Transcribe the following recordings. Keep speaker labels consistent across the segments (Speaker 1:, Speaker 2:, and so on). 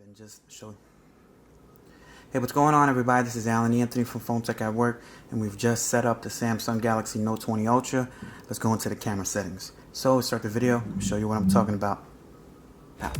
Speaker 1: and just show. Hey, what's going on, everybody? This is Alan Anthony from Phone Tech at Work, and we've just set up the Samsung Galaxy Note 20 Ultra. Let's go into the camera settings. So, let's start the video, show you what I'm talking about. Now.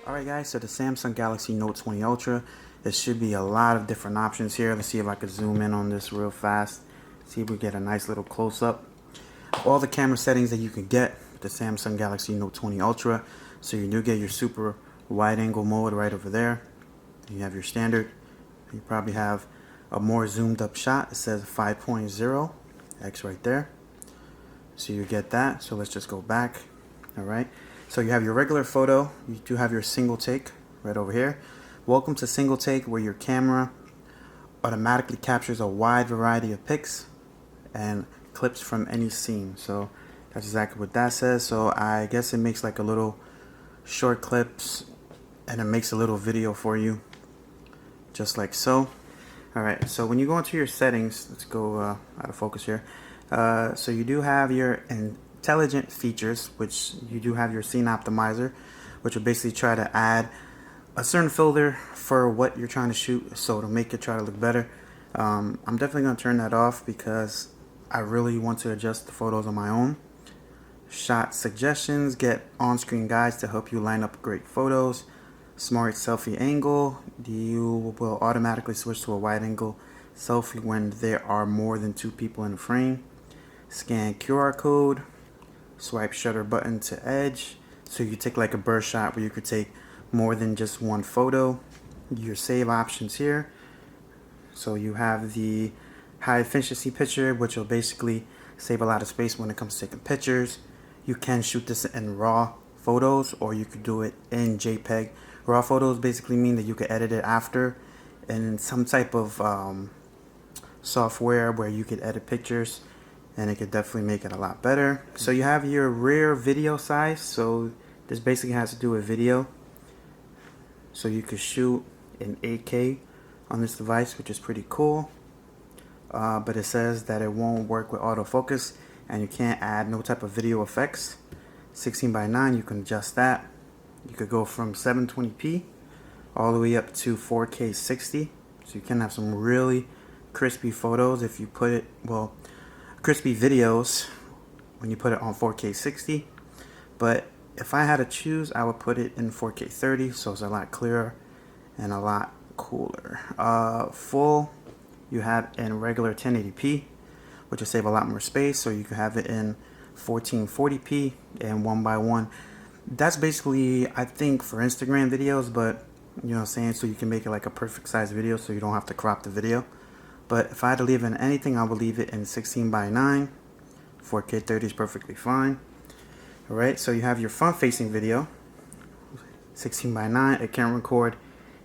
Speaker 1: Alright guys, so the Samsung Galaxy Note 20 Ultra, there should be a lot of different options here. Let's see if I could zoom in on this real fast. See if we get a nice little close-up. All the camera settings that you can get with the Samsung Galaxy Note 20 Ultra. So you do get your super wide angle mode right over there. You have your standard. You probably have a more zoomed up shot. It says 5.0 X right there. So you get that. So let's just go back. Alright. So you have your regular photo, you do have your single take right over here. Welcome to single take, where your camera automatically captures a wide variety of pics and clips from any scene. So that's exactly what that says. So I guess it makes like a little short clips and it makes a little video for you, just like so. Alright, so when you go into your settings, let's go out of focus here. So you do have your intelligent features, which you do have your scene optimizer, which will basically try to add a certain filter for what you're trying to shoot, so to make it try to look better. I'm definitely going to turn that off because I really want to adjust the photos on my own. Shot suggestions, get on-screen guides to help you line up great photos. Smart selfie angle, you will automatically switch to a wide angle selfie when there are more than 2 people in the frame. Scan QR code. Swipe shutter button to edge, so you take like a burst shot where you could take more than just one photo. Your save options here, so you have the high efficiency picture, which will basically save a lot of space when it comes to taking pictures. You can shoot this in raw photos, or you could do it in JPEG. Raw photos basically mean that you could edit it after in some type of software where you could edit pictures, and it could definitely make it a lot better. So you have your rear video size. So this basically has to do with video. So you could shoot in 8K on this device, which is pretty cool. But it says that it won't work with autofocus, and you can't add no type of video effects. 16:9, you can adjust that. You could go from 720p all the way up to 4K 60. So you can have some really crispy photos if you put it, well, crispy videos when you put it on 4K 60. But if I had to choose, I would put it in 4K 30, so it's a lot clearer and a lot cooler. Full, you have in regular 1080p, which will save a lot more space, so you can have it in 1440p and 1:1. That's basically, I think, for Instagram videos, but you know what I'm saying, so you can make it like a perfect size video so you don't have to crop the video. But if I had to leave in anything, I would leave it in 16:9. 4K 30 is perfectly fine. Alright, so you have your front-facing video, 16:9. It can record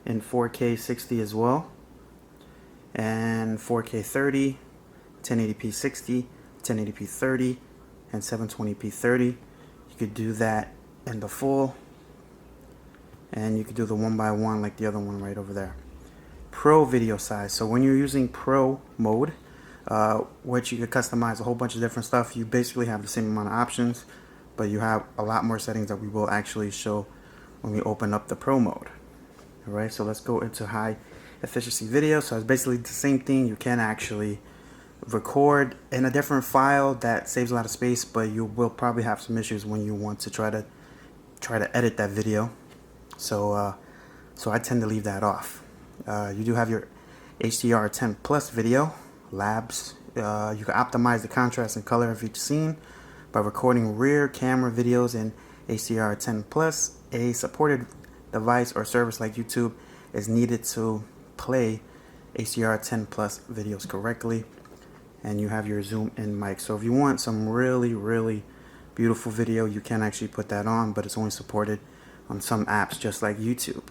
Speaker 1: in 4K 60 as well, and 4K 30, 1080p 60, 1080p 30, and 720p 30. You could do that in the full, and you could do the 1:1 like the other one right over there. Pro video size. So when you're using Pro mode, which you could customize a whole bunch of different stuff, you basically have the same amount of options, but you have a lot more settings that we will actually show when we open up the Pro mode. Alright, so let's go into high efficiency video. So it's basically the same thing. You can actually record in a different file that saves a lot of space, but you will probably have some issues when you want to try to edit that video. So I tend to leave that off. You do have your HDR10 Plus video labs. You can optimize the contrast and color of each scene by recording rear camera videos in HDR10 Plus. A supported device or service like YouTube is needed to play HDR10 Plus videos correctly. And you have your zoom in mic. So if you want some really beautiful video, you can actually put that on, but it's only supported on some apps just like YouTube.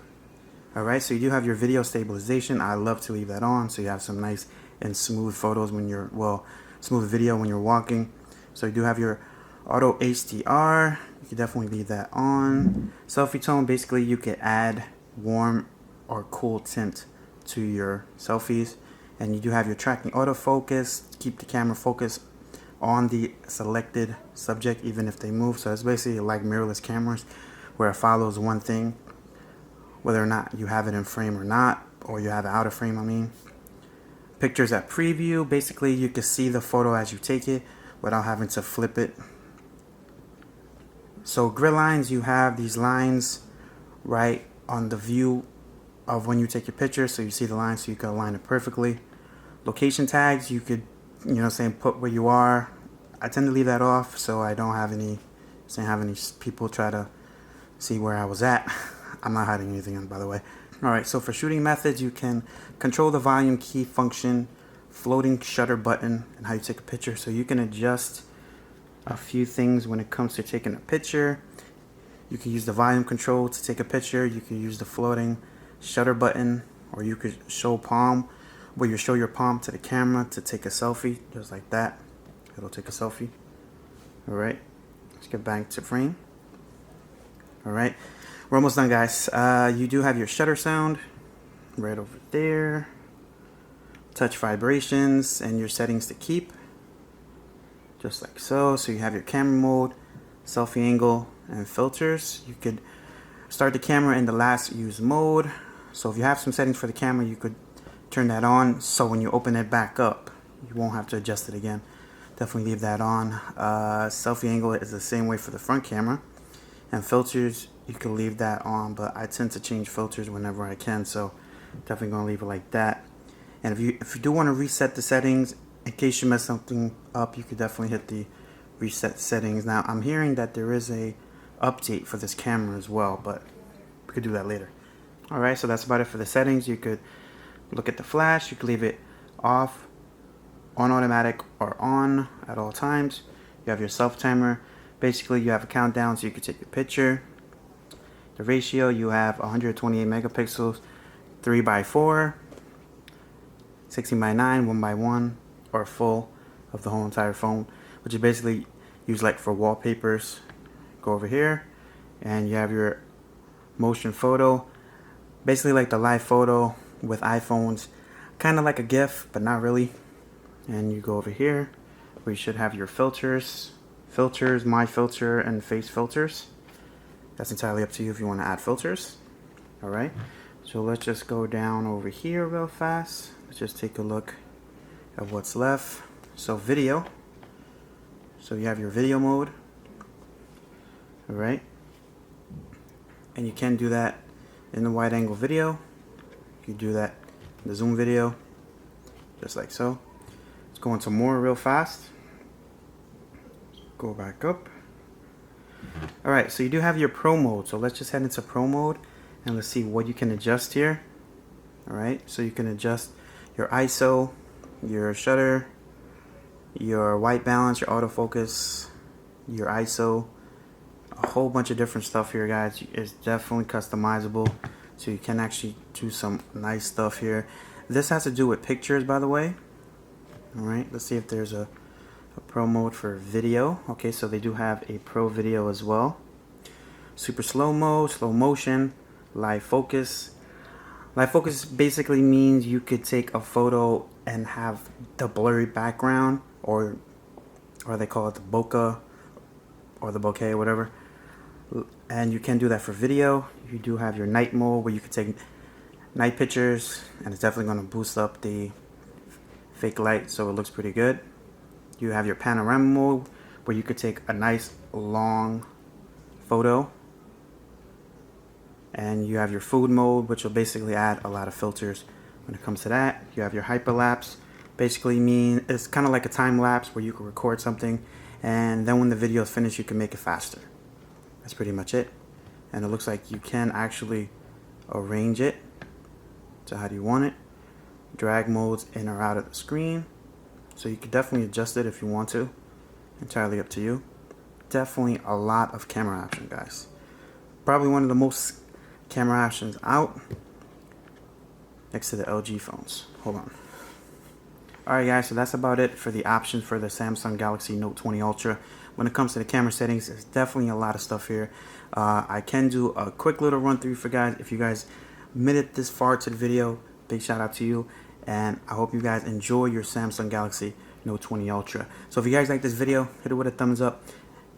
Speaker 1: Alright, so you do have your video stabilization. I love to leave that on, so you have some nice and smooth photos when you're, well, smooth video when you're walking. So you do have your auto HDR. You can definitely leave that on. Selfie tone, basically you can add warm or cool tint to your selfies. And you do have your tracking autofocus, keep the camera focused on the selected subject even if they move. So it's basically like mirrorless cameras where it follows one thing whether or not you have it in frame or not, or you have it out of frame, I mean. Pictures at preview, basically you can see the photo as you take it without having to flip it. So grid lines, you have these lines right on the view of when you take your picture, so you see the line so you can align it perfectly. Location tags, you could, put where you are. I tend to leave that off so I don't have any people try to see where I was at. I'm not hiding anything, by the way. Alright, so for shooting methods, you can control the volume key function, floating shutter button, and how you take a picture. So you can adjust a few things when it comes to taking a picture. You can use the volume control to take a picture. You can use the floating shutter button, or you could show palm, where you show your palm to the camera to take a selfie, just like that. It'll take a selfie. Alright, let's get back to frame. Alright, we're almost done, guys. You do have your shutter sound right over there, touch vibrations, and your settings to keep, just like so. So you have your camera mode, selfie angle, and filters. You could start the camera in the last used mode. So if you have some settings for the camera, you could turn that on, so when you open it back up you won't have to adjust it again. Definitely leave that on. Selfie angle is the same way for the front camera, and filters you can leave that on, but I tend to change filters whenever I can, so definitely gonna leave it like that. And if you do want to reset the settings in case you mess something up, you could definitely hit the reset settings. Now I'm hearing that there is a update for this camera as well, but we could do that later. Alright, so that's about it for the settings. You could look at the flash, you could leave it off, on automatic, or on at all times. You have your self timer. Basically you have a countdown so you can take your picture. The ratio, you have 128 megapixels, 3x4, 16x9, 1x1, or full of the whole entire phone, which is basically used like for wallpapers. Go over here and you have your motion photo, basically like the live photo with iPhones, kind of like a GIF but not really. And you go over here where you should have your filters, my filter, and face filters. That's entirely up to you if you want to add filters. Alright, so let's just go down over here real fast. Let's just take a look at what's left. So video, so you have your video mode. Alright, and you can do that in the wide angle video. You can do that in the zoom video, just like so. Let's go into more real fast. Go back up. Alright, so you do have your pro mode, so let's just head into pro mode and let's see what you can adjust here. Alright, so you can adjust your ISO, your shutter, your white balance, your autofocus, your ISO, a whole bunch of different stuff here, guys. It's definitely customizable, so you can actually do some nice stuff here. This has to do with pictures, by the way. Alright, let's see if there's a pro mode for video. Okay, so they do have a pro video as well. Super slow-mo, slow motion, live focus. Live focus basically means you could take a photo and have the blurry background, or they call it the bokeh or the bokeh, whatever. And you can do that for video. You do have your night mode where you can take night pictures, and it's definitely going to boost up the fake light so it looks pretty good. You have your panorama mode where you could take a nice long photo. And you have your food mode, which will basically add a lot of filters when it comes to that. You have your hyperlapse, basically it's kind of like a time lapse where you can record something, and then when the video is finished you can make it faster. That's pretty much it. And it looks like you can actually arrange it to how do you want it. Drag modes in or out of the screen, so you can definitely adjust it if you want to. Entirely up to you. Definitely a lot of camera options, guys. Probably one of the most camera options out, next to the LG phones. Hold on. Alright, guys, so that's about it for the options for the Samsung Galaxy Note 20 Ultra. When it comes to the camera settings, there's definitely a lot of stuff here. I can do a quick little run through for guys. If you guys made it this far to the video, big shout out to you, and I hope you guys enjoy your Samsung Galaxy Note 20 Ultra. So if you guys like this video, hit it with a thumbs up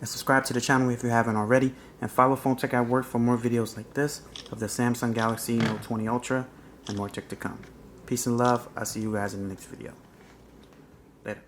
Speaker 1: and subscribe to the channel if you haven't already, and follow Phone Tech at Work for more videos like this of the Samsung Galaxy Note 20 Ultra and more tech to come. Peace and love. I'll see you guys in the next video. Later.